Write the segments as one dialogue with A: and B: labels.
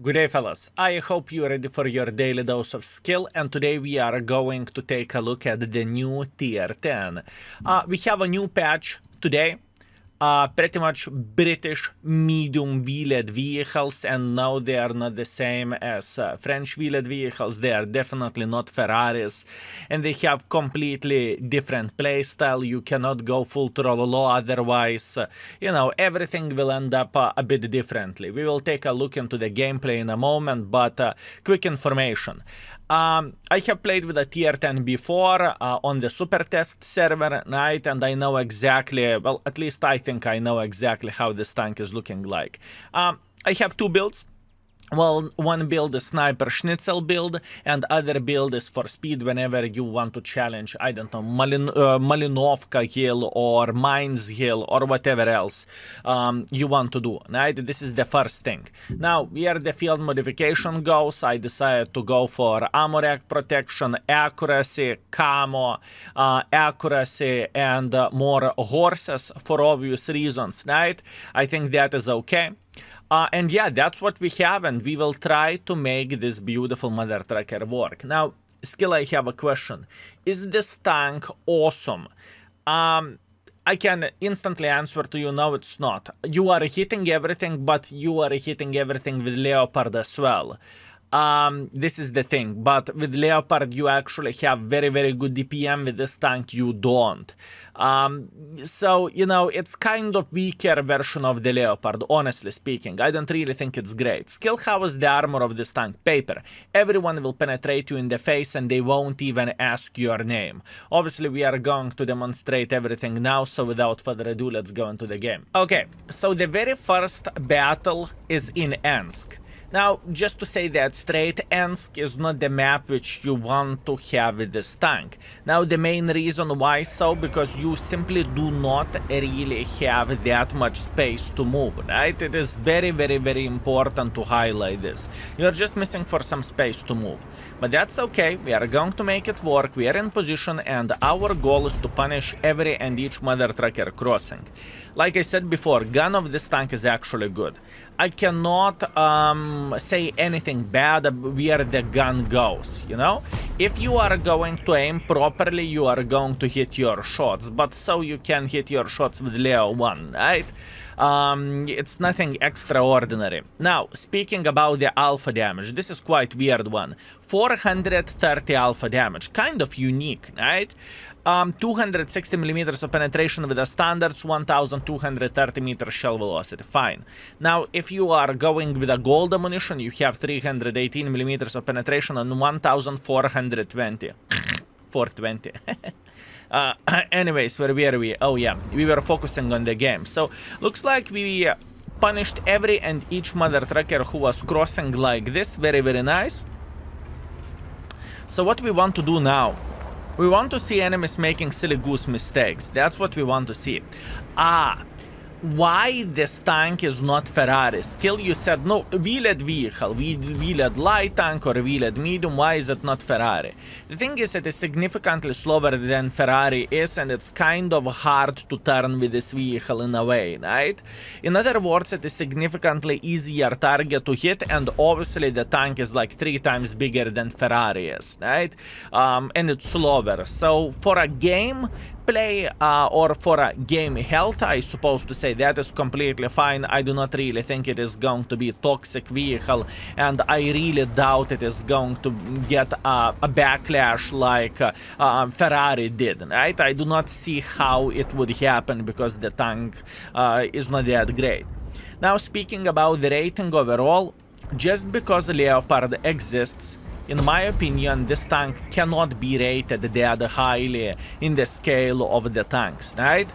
A: Good day, fellas. I hope you're ready for your daily dose of skill, and today we are going to take a look at the new tier 10. We have a new patch today. Pretty much British medium wheeled vehicles, and now they are not the same as French wheeled vehicles. They are definitely not Ferraris, and they have completely different playstyle. You cannot go full throttle, otherwise, everything will end up a bit differently. We will take a look into the gameplay in a moment, but quick information. I have played with a tier 10 before on the super test server, right? And I know exactly, well, at least I think I know exactly how this tank is looking like. I have two builds. Well, one build is Sniper Schnitzel build, and other build is for speed whenever you want to challenge, I don't know, Malinovka hill or Mines hill or whatever else you want to do, right? This is the first thing. Now, where the field modification goes, I decided to go for ammo rack protection, accuracy, camo, accuracy, and more horses for obvious reasons, right? I think that is okay. And yeah, that's what we have, and we will try to make this beautiful mother trucker work. Now, Skill, I have a question. Is this tank awesome? I can instantly answer to you, no, it's not. You are hitting everything, but you are hitting everything with Leopard as well. This is the thing, but with Leopard you actually have very, very good DPM. With this tank you don't. So, it's kind of weaker version of the Leopard, honestly speaking. I don't really think it's great. Skill, how is the armor of this tank? Paper. Everyone will penetrate you in the face and they won't even ask your name. Obviously, we are going to demonstrate everything now, so without further ado, let's go into the game. Okay, so the very first battle is in Ensk. Now, just to say that straight, Ensk is not the map which you want to have with this tank. Now, the main reason why so, because you simply do not really have that much space to move, right? It is very, very, very important to highlight this. You're just missing for some space to move. But that's okay, we are going to make it work, we are in position, and our goal is to punish every and each mother trucker crossing. Like I said before, gun of this tank is actually good. I cannot say anything bad where the gun goes, If you are going to aim properly, you are going to hit your shots, but so you can hit your shots with Leo 1, right? It's nothing extraordinary. Now, speaking about the alpha damage, this is quite weird one. 430 alpha damage, kind of unique, right? 260 millimeters of penetration with the standards, 1230 meters shell velocity, fine. Now, if you are going with a gold ammunition, you have 318 millimeters of penetration and 1420. 420. Anyways, where were we? Oh yeah, we were focusing on the game. So, looks like we punished every and each mother trucker who was crossing like this. Very, very nice. So what we want to do now? We want to see enemies making silly goose mistakes. That's what we want to see. Why this tank is not Ferrari? Skill, you said, no, wheeled vehicle, wheeled light tank or wheeled medium, why is it not Ferrari? The thing is, it is significantly slower than Ferrari is, and it's kind of hard to turn with this vehicle in a way, right? In other words, it is significantly easier target to hit, and obviously the tank is like 3 times bigger than Ferrari is, right? And it's slower. So for a game play or for a game health, I suppose to say, that is completely fine. I do not really think it is going to be a toxic vehicle, and I really doubt it is going to get a backlash like Ferrari did, right? I do not see how it would happen because the tank is not that great. Now, speaking about the rating overall, just because Leopard exists, in my opinion, this tank cannot be rated that highly in the scale of the tanks, right?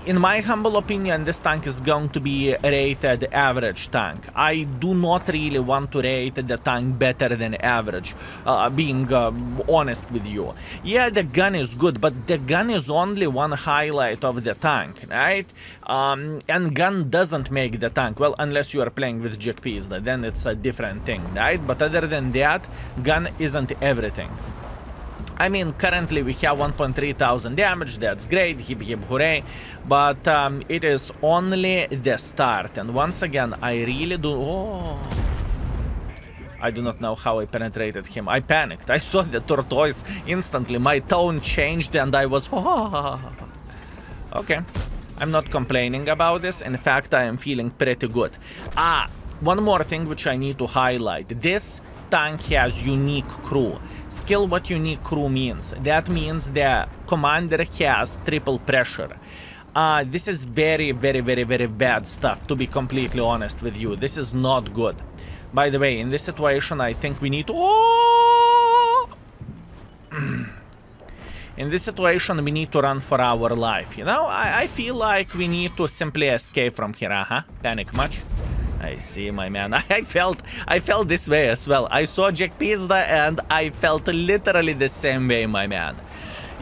A: In my humble opinion, this tank is going to be rated average tank. I do not really want to rate the tank better than average, being honest with you. Yeah, the gun is good, but the gun is only one highlight of the tank, right? And gun doesn't make the tank, well, unless you are playing with JPs, then it's a different thing, right? But other than that, gun isn't everything. I mean, currently we have 1.3 thousand damage, that's great, hip hip hooray, but it is only the start, and once again, I really do... Oh, I do not know how I penetrated him. I panicked. I saw the tortoise instantly. My tone changed and I was... Okay. I'm not complaining about this. In fact, I am feeling pretty good. One more thing which I need to highlight. This tank has unique crew. Skill what unique crew means. That means the commander has triple pressure. This is very, very, very, very bad stuff, to be completely honest with you. This is not good. By the way, in this situation, I think we need to... In this situation, we need to run for our life. You know, I feel like we need to simply escape from here. Panic much? I see, my man. I felt this way as well. I saw Jack Pizda and I felt literally the same way, my man.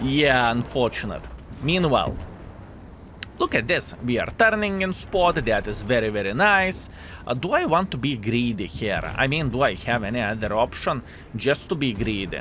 A: Yeah, unfortunate. Meanwhile, look at this. We are turning in spot. That is very, very nice. Do I want to be greedy here? I mean, do I have any other option just to be greedy?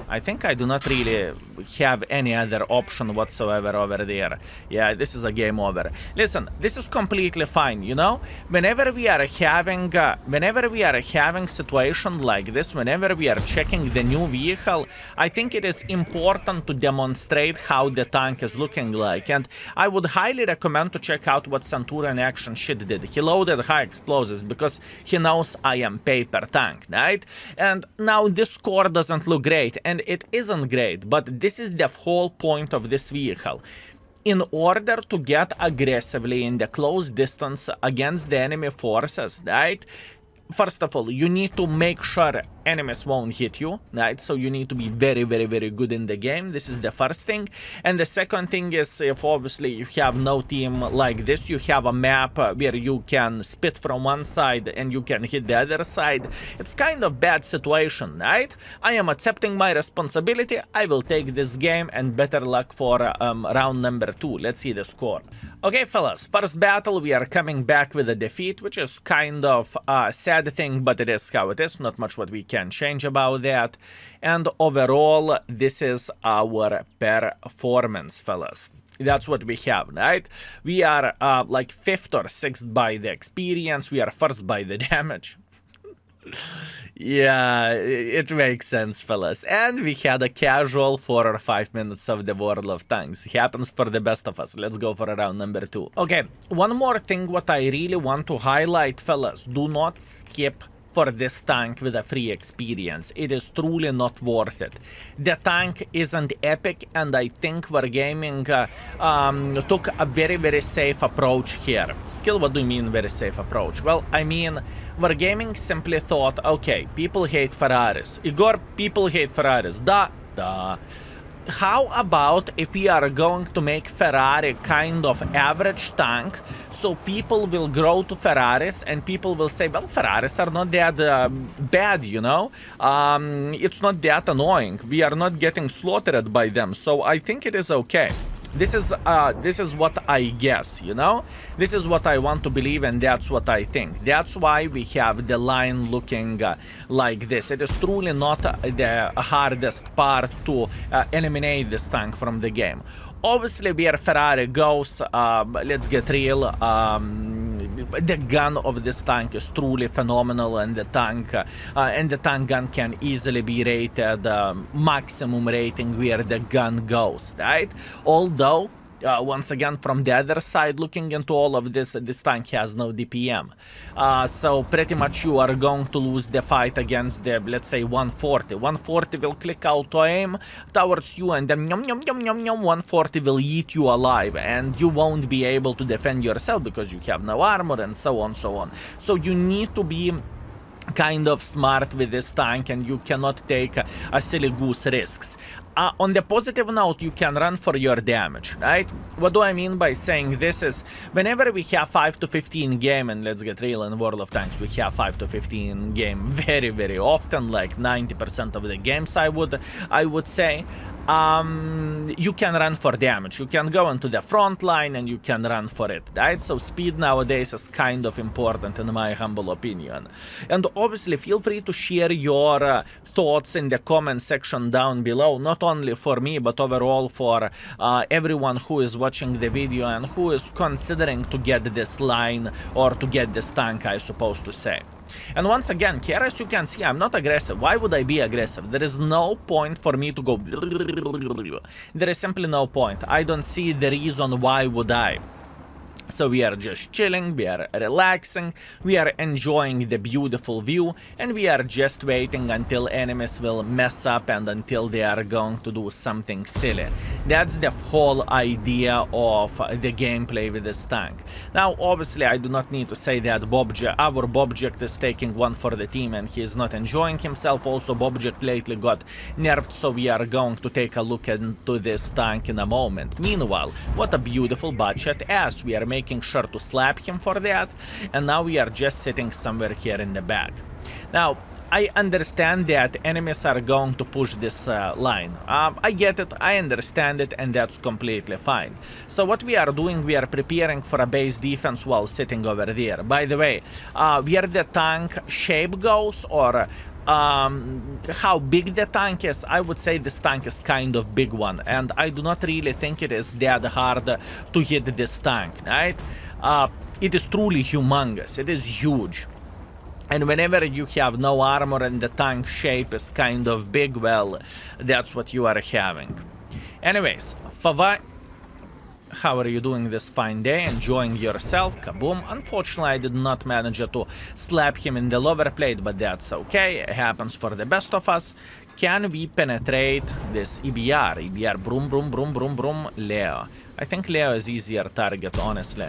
A: I think I do not really have any other option whatsoever over there. Yeah, this is a game over. Listen, this is completely fine, you know? Whenever we are having situation like this, whenever we are checking the new vehicle, I think it is important to demonstrate how the tank is looking like. And I would highly recommend to check out what Centurion Action Shit did. He loaded high explosives because he knows I am paper tank, right? And now this score doesn't look great. And it isn't great, but this is the whole point of this vehicle. In order to get aggressively in the close distance against the enemy forces, right? First of all, you need to make sure enemies won't hit you, right? So you need to be very, very, very good in the game. This is the first thing. And the second thing is, if obviously you have no team like this, you have a map where you can spit from one side and you can hit the other side. It's kind of bad situation, right? I am accepting my responsibility. I will take this game and better luck for round number 2. Let's see the score. Okay, fellas, first battle, we are coming back with a defeat, which is kind of a sad thing, but it is how it is. Not much what we can change about that. And overall, this is our performance, fellas. That's what we have, right? We are like 5th or 6th by the experience. We are 1st by the damage. Yeah, it makes sense, fellas. And we had a casual 4 or 5 minutes of the World of Tanks. It happens for the best of us. Let's go for round number 2. Okay, one more thing what I really want to highlight, fellas. Do not skip for this tank with a free experience. It is truly not worth it. The tank isn't epic, and I think Wargaming took a very, very safe approach here. Skill, what do you mean very safe approach? Well, I mean, Wargaming simply thought, okay, people hate Ferraris. Igor, people hate Ferraris. Duh. How about if we are going to make Ferrari kind of average tank, so people will grow to Ferraris and people will say, well, Ferraris are not that bad, you know? It's not that annoying. We are not getting slaughtered by them, so I think it is okay. This is what I guess, you know? This is what I want to believe, and that's what I think. That's why we have the line looking like this. It is truly not the hardest part to eliminate this tank from the game. Obviously, where Ferrari goes, let's get real, the gun of this tank is truly phenomenal, and the tank gun can easily be rated maximum rating where the gun goes, right? Although, once again, from the other side, looking into all of this, this tank has no DPM. So pretty much you are going to lose the fight against the, let's say, 140. 140 will click auto aim towards you, and then 140 will eat you alive, and you won't be able to defend yourself because you have no armor and so on, so on. So you need to be kind of smart with this tank, and you cannot take a silly goose risks. On the positive note, you can run for your damage, right? What do I mean by saying this is, whenever we have 5 to 15 game, and let's get real, in World of Tanks we have 5 to 15 game very, very often, like 90% of the games I would say. You can run for damage. You can go into the front line and you can run for it, right? So speed nowadays is kind of important in my humble opinion. And obviously feel free to share your thoughts in the comment section down below, not only for me but overall for everyone who is watching the video and who is considering to get this line or to get this tank, I suppose to say. And once again, here as you can see, I'm not aggressive. Why would I be aggressive? There is no point for me to go. There is simply no point. I don't see the reason why would I. So we are just chilling, we are relaxing, we are enjoying the beautiful view, and we are just waiting until enemies will mess up and until they are going to do something silly. That's the whole idea of the gameplay with this tank. Now, obviously, I do not need to say that our Bobject is taking one for the team and he is not enjoying himself. Also, Bobject lately got nerfed, so we are going to take a look into this tank in a moment. Meanwhile, what a beautiful budget ass. We are making sure to slap him for that, and now we are just sitting somewhere here in the back. Now, I understand that enemies are going to push this line. I get it, I understand it, and that's completely fine. So what we are doing, we are preparing for a base defense while sitting over there. By the way, where the tank shape goes, or how big the tank is, I would say this tank is kind of big one, and I do not really think it is that hard to hit this tank, right? It is truly humongous, it is huge. And whenever you have no armor and the tank shape is kind of big, well, that's what you are having. Anyways, Fava, how are you doing this fine day? Enjoying yourself? Kaboom. Unfortunately, I did not manage to slap him in the lower plate, but that's okay. It happens for the best of us. Can we penetrate this EBR? EBR, broom, broom, broom, broom, broom, Leo. I think Leo is easier target, honestly.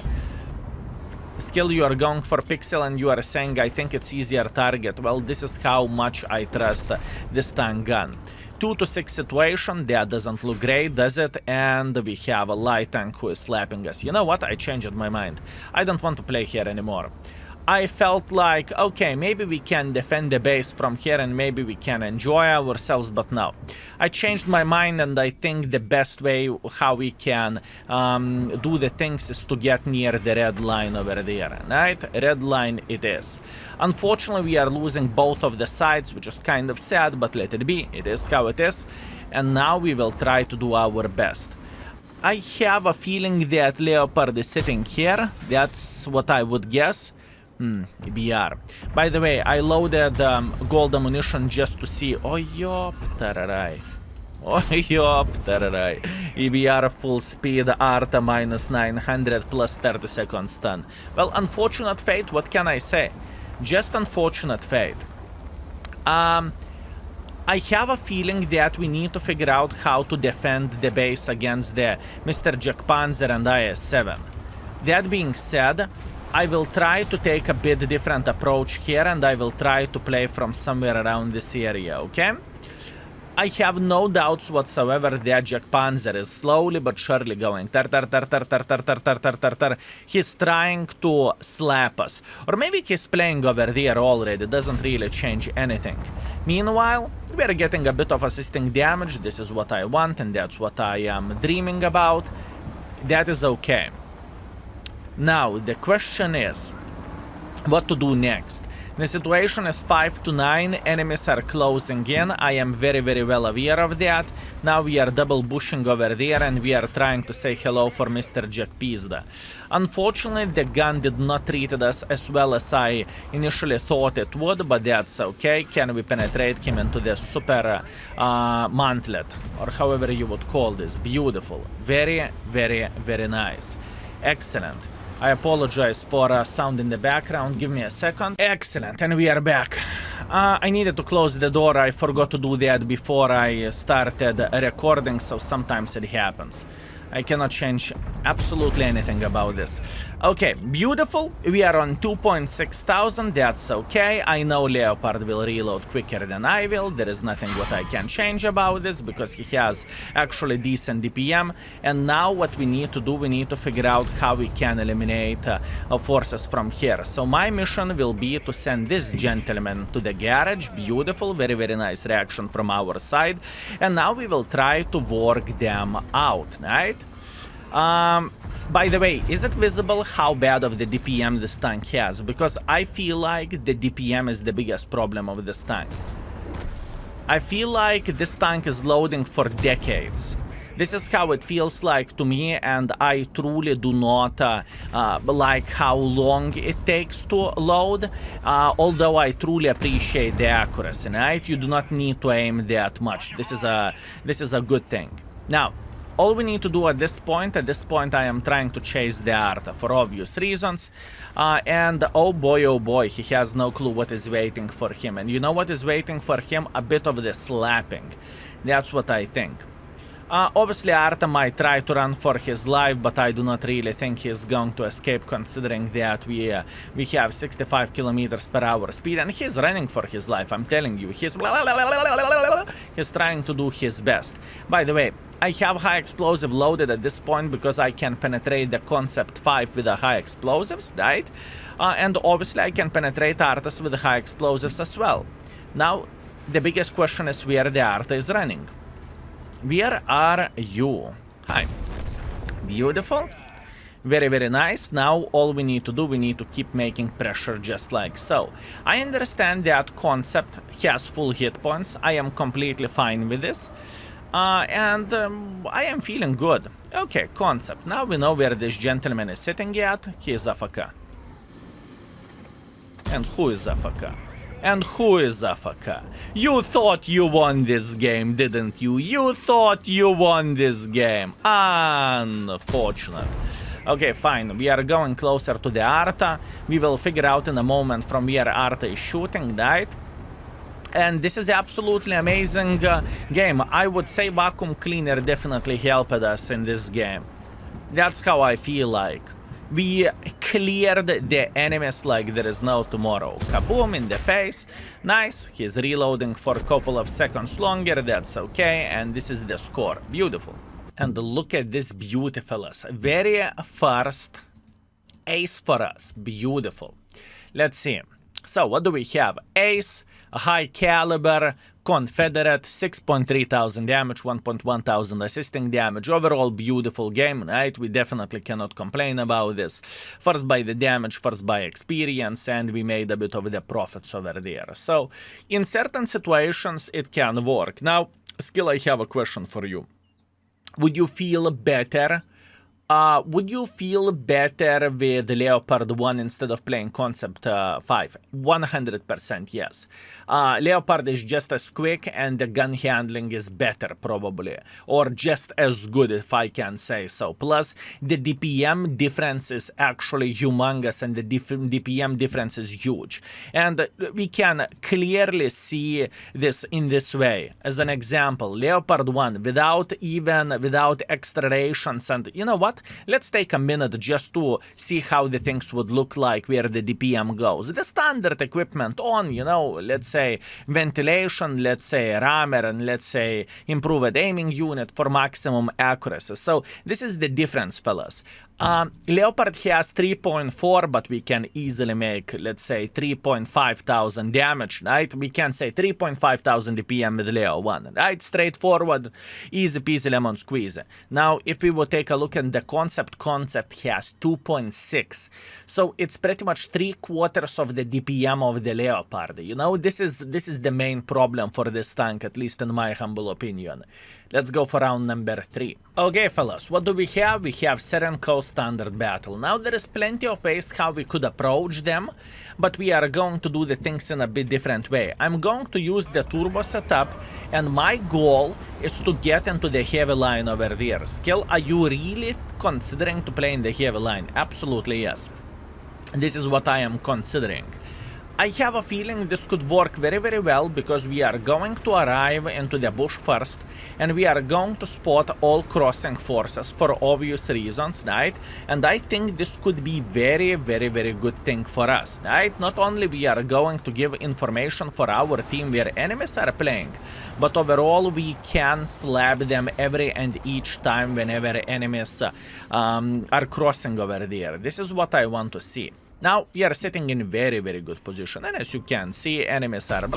A: Skill, you are going for Pixel and you are saying I think it's easier target. Well, this is how much I trust this tank gun. 2 to 6 situation, that doesn't look great, does it? And we have a light tank who is slapping us. You know what? I changed my mind. I don't want to play here anymore. I felt like, okay, maybe we can defend the base from here and maybe we can enjoy ourselves, but no. I changed my mind, and I think the best way how we can do the things is to get near the red line over there, right? Red line it is. Unfortunately, we are losing both of the sides, which is kind of sad, but let it be. It is how it is. And now we will try to do our best. I have a feeling that Leopard is sitting here. That's what I would guess. EBR. By the way, I loaded gold ammunition just to see. Oh, yop, tararai. Oh, yop, tararai. EBR full speed, Arta minus 900 plus 30 seconds stun. Well, unfortunate fate, what can I say? Just unfortunate fate. I have a feeling that we need to figure out how to defend the base against the Mr. Jack Panzer and IS-7. That being said, I will try to take a bit different approach here, and I will try to play from somewhere around this area, okay? I have no doubts whatsoever that Jack Panzer is slowly but surely going. He's trying to slap us. Or maybe he's playing over there already, doesn't really change anything. Meanwhile, we are getting a bit of assisting damage. This is what I want, and that's what I am dreaming about. That is okay. Now, the question is, what to do next? The situation is 5 to 9, enemies are closing in, I am very well aware of that. Now we are double bushing over there and we are trying to say hello for Mr. Jack Pizda. Unfortunately, the gun did not treat us as well as I initially thought it would, but that's okay. Can we penetrate him into the super mantlet, or however you would call this? Beautiful. Very nice. Excellent. I apologize for sound in the background. Give me a second. Excellent, and we are back. I needed to close the door. I forgot to do that before I started recording, so sometimes it happens. I cannot change absolutely anything about this. Okay, beautiful. We are on 2,600. That's okay. I know Leopard will reload quicker than I will. There is nothing what I can change about this because he has actually decent DPM. And now what we need to do, we need to figure out how we can eliminate forces from here. So my mission will be to send this gentleman to the garage. Beautiful. Very nice reaction from our side. And now we will try to work them out, right? By the way, is it visible how bad of the DPM this tank has? Because I feel like the DPM is the biggest problem of this tank. I feel like this tank is loading for decades. This is how it feels like to me, and I truly do not like how long it takes to load, although I truly appreciate the accuracy, right? You do not need to aim that much. This is a good thing. Now, all we need to do at this point I am trying to chase the Arta for obvious reasons, and oh boy, he has no clue what is waiting for him. And you know what is waiting for him? A bit of the slapping. That's what I think. Obviously, Arta might try to run for his life, but I do not really think he's going to escape, considering that we have 65 kilometers per hour speed, and he's running for his life. I'm telling you, he's trying to do his best. By the way, I have high explosive loaded at this point because I can penetrate the Concept 5 with the high explosives, right? And obviously, I can penetrate Artas with the high explosives as well. Now, the biggest question is where the Arta is running. Where are you? Hi. Beautiful. Very, very nice. Now all we need to do, we need to keep making pressure just like so. I understand that Concept has full hit points. I am completely fine with this. And I am feeling good. Okay, Concept. Now we know where this gentleman is sitting at. He is AFK. And who is AFK? And who is AFK? You thought you won this game, didn't you? You thought you won this game. Unfortunate. Okay, fine. We are going closer to the Arta. We will figure out in a moment from where Arta is shooting, right? And this is absolutely amazing game. I would say Vacuum Cleaner definitely helped us in this game. That's how I feel like. We cleared the enemies like there is no tomorrow. Kaboom in the face. Nice. He's reloading for a couple of seconds longer. That's okay. And this is the score. Beautiful. And look at this beautifulness. Very first ace for us. Beautiful. Let's see. So what do we have? Ace, a high caliber, Confederate, 6.3 thousand damage, 1.1 thousand assisting damage. Overall, beautiful game, right? We definitely cannot complain about this. First by the damage, first by experience, and we made a bit of the profits over there. So, in certain situations, it can work. Now, Skill, I have a question for you. Would you feel better? Would you feel better with Leopard 1 instead of playing Concept 5? 100% yes. Leopard is just as quick and the gun handling is better probably. Or just as good if I can say so. Plus, the DPM difference is actually humongous and the DPM difference is huge. And we can clearly see this in this way. As an example, Leopard 1 without extra rations, and you know what? Let's take a minute just to see how the things would look like where the DPM goes. The standard equipment on, you know, let's say ventilation, let's say rammer, and let's say improved aiming unit for maximum accuracy. So this is the difference, fellas. Leopard has 3.4, but we can easily make, let's say, 3.5 thousand damage, right? We can say 3.5 thousand DPM with Leo 1, right? Straightforward, easy peasy lemon squeeze. Now, if we will take a look at the Concept has 2.6. So it's pretty much 3/4 of the DPM of the Leopard. You know, this is the main problem for this tank, at least in my humble opinion. Let's go for round number 3. Okay, fellas, what do we have? We have Serenco Standard Battle. Now, there is plenty of ways how we could approach them, but we are going to do the things in a bit different way. I'm going to use the turbo setup, and my goal is to get into the heavy line over there. Skill, are you really considering to play in the heavy line? Absolutely yes. This is what I am considering. I have a feeling this could work very, very well because we are going to arrive into the bush first and we are going to spot all crossing forces for obvious reasons, right? And I think this could be very, very, very good thing for us, right? Not only we are going to give information for our team where enemies are playing, but overall we can slap them every and each time whenever enemies are crossing over there. This is what I want to see. Now, we are sitting in very, very good position, and as you can see, enemies are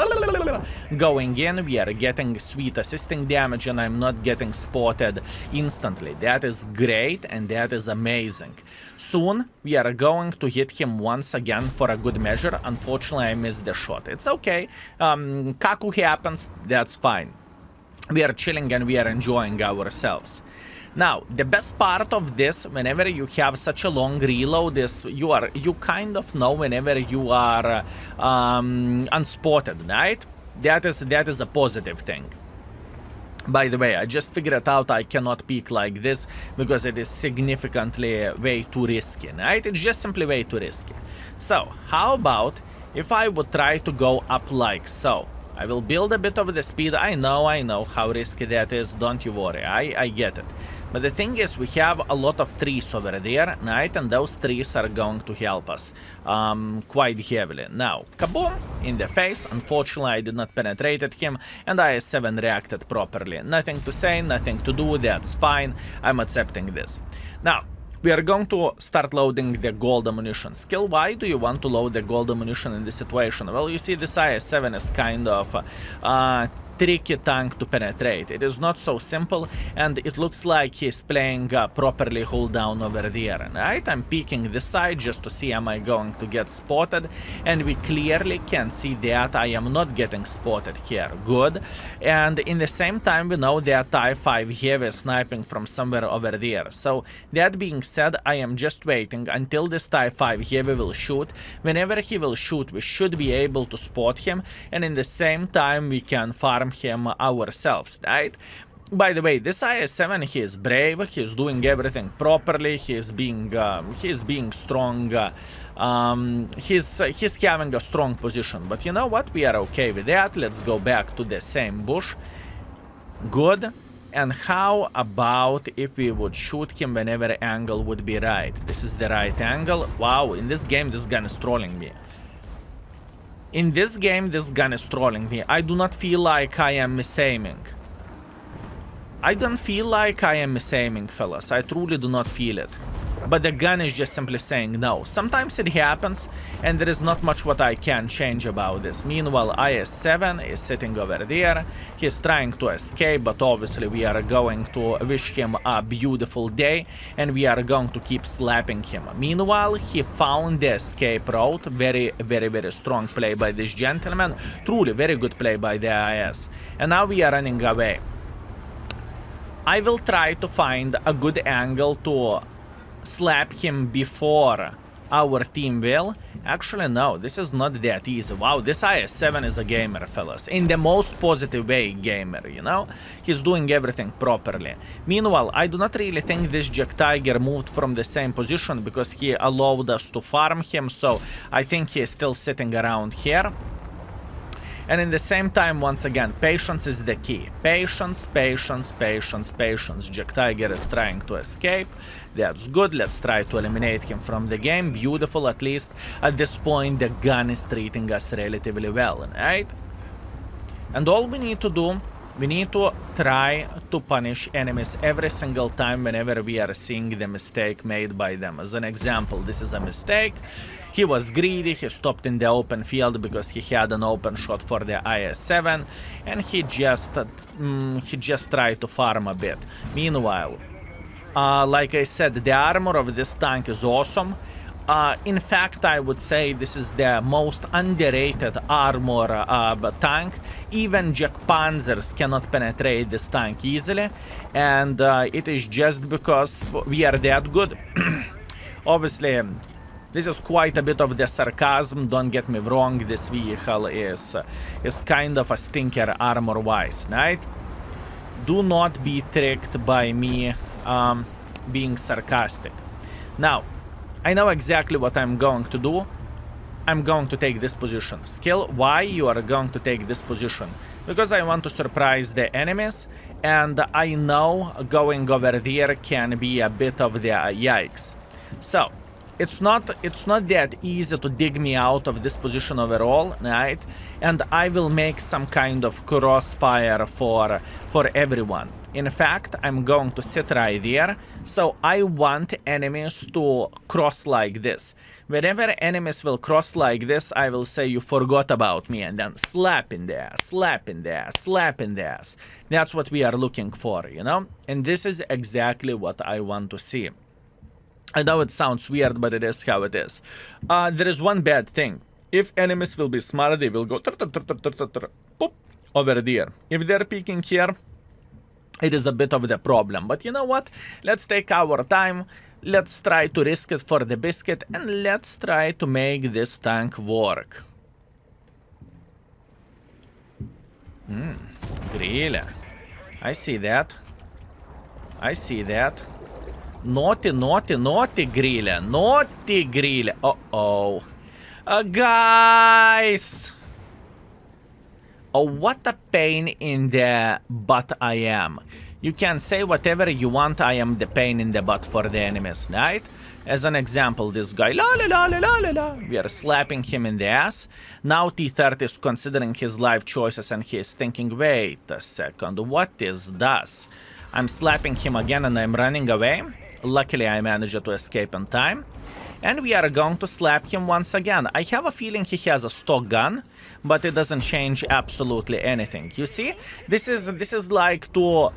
A: going in, we are getting sweet assisting damage, and I'm not getting spotted instantly. That is great, and that is amazing. Soon, we are going to hit him once again for a good measure. Unfortunately, I missed the shot. It's okay. Kaku happens, that's fine. We are chilling and we are enjoying ourselves. Now, the best part of this, whenever you have such a long reload, is you kind of know whenever you are unspotted, right? That is a positive thing. By the way, I just figured out I cannot peek like this because it is significantly way too risky, right? It's just simply way too risky. So, how about if I would try to go up like so? I will build a bit of the speed. I know how risky that is. Don't you worry. I get it. But the thing is, we have a lot of trees over there, right? And those trees are going to help us quite heavily. Now, kaboom! In the face. Unfortunately, I did not penetrate him, and IS-7 reacted properly. Nothing to say, nothing to do. That's fine. I'm accepting this. Now, we are going to start loading the gold ammunition skill. Why do you want to load the gold ammunition in this situation? Well, you see, this IS-7 is kind of tricky tank to penetrate. It is not so simple, and it looks like he's playing properly hold down over there. Right? I'm peeking this side just to see am I going to get spotted, and we clearly can see that I am not getting spotted here. Good. And in the same time, we know that I-5 heavy is sniping from somewhere over there. So that being said, I am just waiting until this I-5 heavy will shoot. Whenever he will shoot, we should be able to spot him, and in the same time we can farm him ourselves, right? By the way, this IS-7, he is brave, he is doing everything properly, he is being strong, he's having a strong position. But you know what, we are okay with that. Let's go back to the same bush. Good. And how about if we would shoot him whenever angle would be right? This is the right angle. Wow, in this game, this gun is trolling me. In this game, this gun is trolling me. I do not feel like I am misaiming. I don't feel like I am misaiming, fellas. I truly do not feel it. But the gun is just simply saying no. Sometimes it happens, and there is not much what I can change about this. Meanwhile, IS-7 is sitting over there. He's trying to escape, but obviously we are going to wish him a beautiful day, and we are going to keep slapping him. Meanwhile, he found the escape route. Very, very, very strong play by this gentleman. Truly, very good play by the IS. And now we are running away. I will try to find a good angle to slap him before our team will. Actually, no, this is not that easy. Wow, this IS-7 is a gamer, fellas. In the most positive way, gamer, you know? He's doing everything properly. Meanwhile, I do not really think this Jack Tiger moved from the same position because he allowed us to farm him, so I think he is still sitting around here. And in the same time, once again, patience is the key. Patience, patience, patience, patience. Jack Tiger is trying to escape. That's good. Let's try to eliminate him from the game. Beautiful, at least. At this point, the gun is treating us relatively well, right? And all we need to do, we need to try to punish enemies every single time whenever we are seeing the mistake made by them. As an example, this is a mistake. He was greedy, he stopped in the open field because he had an open shot for the IS-7, and he just tried to farm a bit. Meanwhile, like I said, the armor of this tank is awesome. In fact, I would say this is the most underrated armor tank. Even Jack Panzers cannot penetrate this tank easily, and it is just because we are that good. Obviously, this is quite a bit of the sarcasm, don't get me wrong, this vehicle is kind of a stinker armor-wise, right? Do not be tricked by me being sarcastic. Now, I know exactly what I'm going to do. I'm going to take this position. Skill, why you are going to take this position? Because I want to surprise the enemies, and I know going over there can be a bit of the yikes. So, it's not that easy to dig me out of this position overall, right? And I will make some kind of crossfire for everyone. In fact, I'm going to sit right there. So I want enemies to cross like this. Whenever enemies will cross like this, I will say you forgot about me, and then slap in the ass, slap in the ass, slap in the ass. That's what we are looking for, you know? And this is exactly what I want to see. I know it sounds weird, but it is how it is. There is one bad thing. If enemies will be smart, they will go boop, over there. If they're peeking here, it is a bit of the problem. But you know what? Let's take our time. Let's try to risk it for the biscuit, and let's try to make this tank work. Grille. I see that. I see that. Naughty, naughty, naughty Grille. Naughty Grille. Uh-oh. Guys! Oh, what a pain in the butt I am. You can say whatever you want, I am the pain in the butt for the enemies, right? As an example, this guy, la la la la la la la, we are slapping him in the ass. Now T30 is considering his life choices and he is thinking, wait a second, what is this? I'm slapping him again and I'm running away. Luckily, I managed to escape in time. And we are going to slap him once again. I have a feeling he has a stock gun, but it doesn't change absolutely anything. You see? This is like to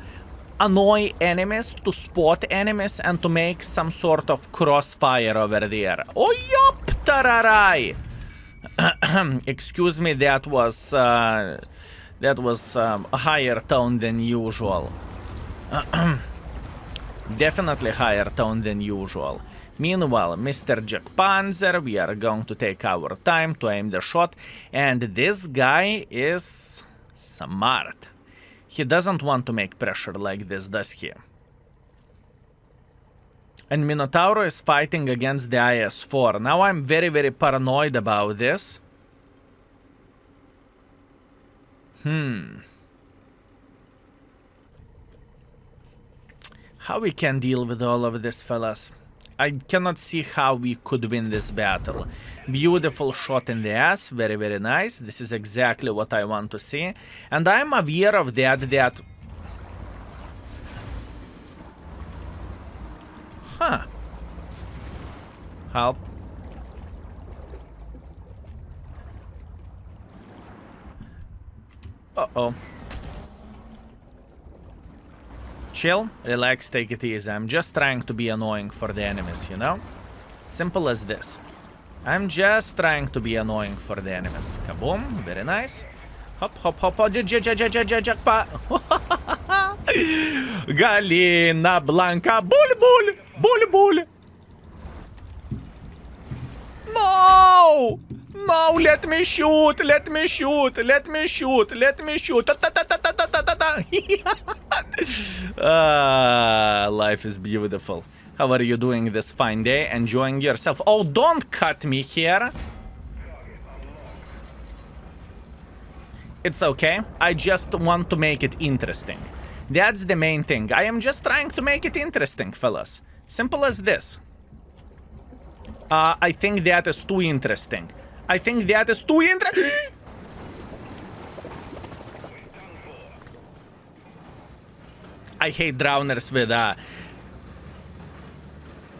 A: annoy enemies, to spot enemies, and to make some sort of crossfire over there. Oh, yup! Tararai! Excuse me, that was a higher tone than usual. Definitely higher tone than usual. Meanwhile, Mr. Jack Panzer, we are going to take our time to aim the shot, and this guy is smart. He doesn't want to make pressure like this, does he? And Minotauro is fighting against the IS-4. Now I'm very, very paranoid about this. How we can deal with all of this, fellas? I cannot see how we could win this battle. Beautiful shot in the ass, very, very nice. This is exactly what I want to see. And I'm aware of that... Huh. Help. Uh-oh. Chill, relax, take it easy. I'm just trying to be annoying for the enemies, you know? Simple as this. I'm just trying to be annoying for the enemies. Kaboom, very nice. Hop, hop, hop, hop, jackpa. Galina Blanca, bull, bull, bull, bull. No! No, let me shoot, let me shoot, let me shoot, let me shoot. Life is beautiful. How are you doing this fine day? Enjoying yourself? Oh, don't cut me here. It's okay. I just want to make it interesting. That's the main thing. I am just trying to make it interesting, fellas. Simple as this. I think that is too interesting. I think that is too interesting. I hate drowners with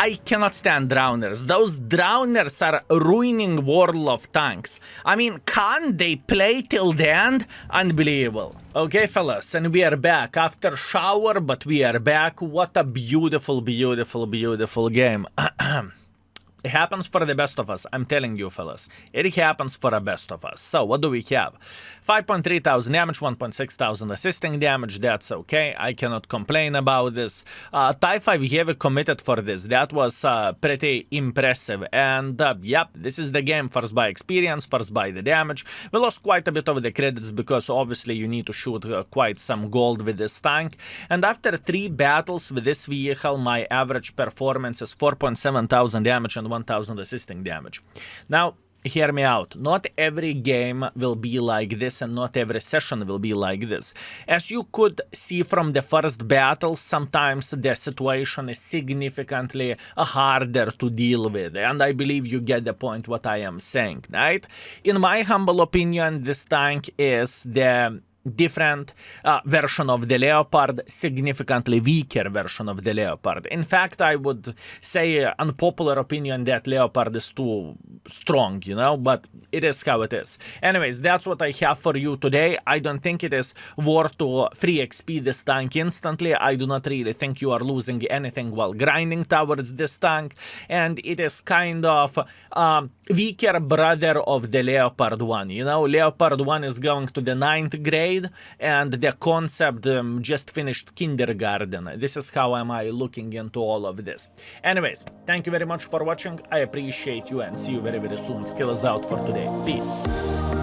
A: I cannot stand drowners. Those drowners are ruining World of Tanks. I mean, can't they play till the end? Unbelievable. Okay, fellas, and we are back after shower, but we are back. What a beautiful, beautiful, beautiful game. It happens for the best of us, I'm telling you, fellas. It happens for the best of us. So, what do we have? 5.3 thousand damage, 1.6 thousand assisting damage, that's okay. I cannot complain about this. TIE 5 heavy committed for this. That was pretty impressive. And, yep, this is the game. First by experience, first by the damage. We lost quite a bit of the credits because, obviously, you need to shoot quite some gold with this tank. And after 3 battles with this vehicle, my average performance is 4.7 thousand damage and 1,000 assisting damage. Now, hear me out. Not every game will be like this and not every session will be like this. As you could see from the first battle, sometimes the situation is significantly harder to deal with. And I believe you get the point what I am saying, right? In my humble opinion, this tank is the different version of the Leopard, significantly weaker version of the Leopard. In fact, I would say unpopular opinion that Leopard is too strong, you know, but it is how it is. Anyways, that's what I have for you today. I don't think it is worth to free XP this tank instantly. I do not really think you are losing anything while grinding towards this tank, and it is kind of weaker brother of the Leopard 1, you know. Leopard 1 is going to the 9th grade, grade, and the concept just finished kindergarten. This is how am I looking into all of this. Anyways, thank you very much for watching. I appreciate you and see you very, very soon. Skill is out for today. Peace.